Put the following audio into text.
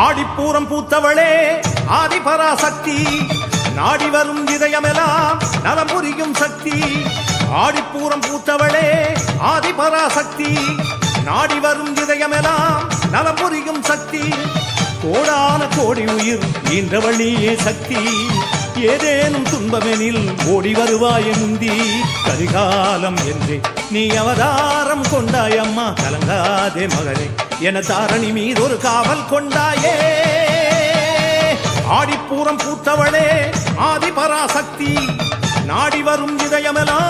ஆடிப்பூரம் பூத்தவளே ஆதிபராசக்தி, நாடி வரும் இதயமெல்லாம் நலம் புரியும் சக்தி. ஆடிப்பூரம் பூத்தவளே ஆதிபராசக்தி, நாடி வரும் இதயமெல்லாம் நலம் புரியும் சக்தி. கோடான கோடி உயிர் ஈன்றவழியே சக்தி, ஏதேனும் துன்பமெனில் ஓடி வருவாய முந்தி. கரிகாலம் என்றே நீ அவதாரம் கொண்டாயம்மா, கலங்காதே மகனே என தாரணி மீது ஒரு காவல் கொண்டாயே. ஆடிப்பூரம் பூத்தவளே ஆதிபராசக்தி, நாடி வரும் இதயமெல்லாம்